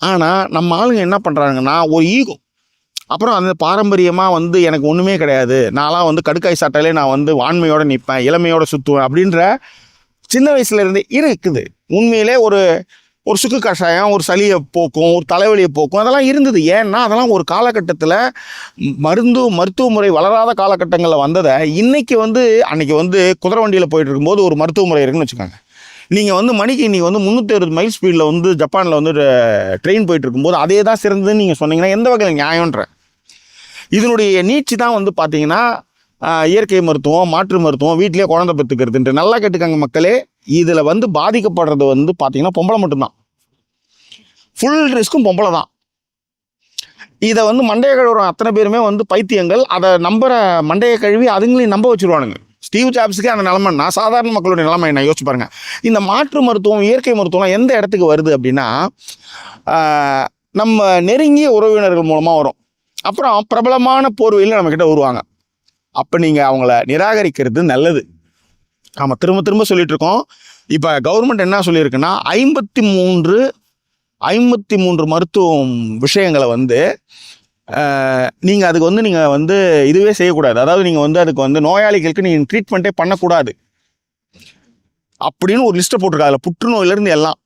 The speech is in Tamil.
ஆனால் நம்ம ஆளுங்க என்ன பண்ணுறாங்கன்னா ஒரு ஈகோ, அப்புறம் அந்த பாரம்பரியமாக வந்து எனக்கு ஒன்றுமே கிடையாது, நான்லாம் வந்து கடுக்காய் சாட்டாலே நான் வந்து ஆண்மையோடு நிற்பேன், இளமையோடு சுற்றுவேன் அப்படின்ற சின்ன வயசுலேருந்தே இருக்குது. உண்மையிலே ஒரு ஒரு சுக்கு கஷாயம் ஒரு சளியை போக்கும், ஒரு தலைவலியை போக்கும், அதெல்லாம் இருந்தது. ஏன்னா அதெல்லாம் ஒரு காலகட்டத்தில் மருத்துவ முறை வளராத காலகட்டங்களில் வந்ததை இன்றைக்கி வந்து அன்றைக்கி வந்து குதிரை வண்டியில் போயிட்டு இருக்கும்போது ஒரு மருத்துவ முறை இருக்குன்னு வச்சுக்கோங்க. நீங்கள் வந்து மணிக்கு இன்றைக்கி வந்து 360 மைல் ஸ்பீடில் வந்து ஜப்பானில் வந்து ட்ரெயின் போயிட்டு இருக்கும்போது அதே தான் சிறந்ததுன்னு நீங்கள் சொன்னீங்கன்னா எந்த வகையில் நியாயன்ற? இதனுடைய நீட்சி தான் வந்து பார்த்தீங்கன்னா இயற்கை மருத்துவம், மாற்று மருத்துவம், வீட்டிலே குழந்தை பெற்றுக்கிறதுன்ட்டு. நல்லா கேட்டுக்காங்க மக்களே, இதில் வந்து பாதிக்கப்படுறது வந்து பார்த்தீங்கன்னா பொம்பளை மட்டும்தான். ஃபுல் ரிஸ்க்கும் பொம்பளை தான். இதை வந்து மண்டைய கழுவுற அத்தனை பேருமே வந்து பைத்தியங்கள். அதை நம்புகிற மண்டையை கழுவி அதுங்களையும் நம்ப வச்சுருவானுங்க. ஸ்டீவ் ஜாப்ஸுக்கே அந்த நிலைமைன்னா சாதாரண மக்களுடைய நிலைமை என்ன யோசிச்சு பாருங்க. இந்த மாற்று மருத்துவம், இயற்கை மருத்துவம் எந்த இடத்துக்கு வருது அப்படின்னா, நம்ம நெருங்கிய உறவினர்கள் மூலமாக வரும். அப்புறம் பிரபலமான போர்வையில் நம்மக்கிட்ட வருவாங்க. அப்போ நீங்கள் அவங்கள நிராகரிக்கிறது நல்லது. நம்ம திரும்ப திரும்ப சொல்லிட்டு இருக்கோம். இப்போ கவர்மெண்ட் என்ன சொல்லியிருக்குன்னா 53 மருத்துவம் விஷயங்களை வந்து நீங்கள் அதுக்கு வந்து நீங்கள் வந்து இதுவே செய்யக்கூடாது. அதாவது நீங்கள் வந்து அதுக்கு வந்து நோயாளிகளுக்கு நீங்கள் ட்ரீட்மெண்ட்டே பண்ணக்கூடாது அப்படின்னு ஒரு லிஸ்ட்டை போட்டிருக்காங்க. அதில் புற்றுநோயிலேருந்து எல்லாம்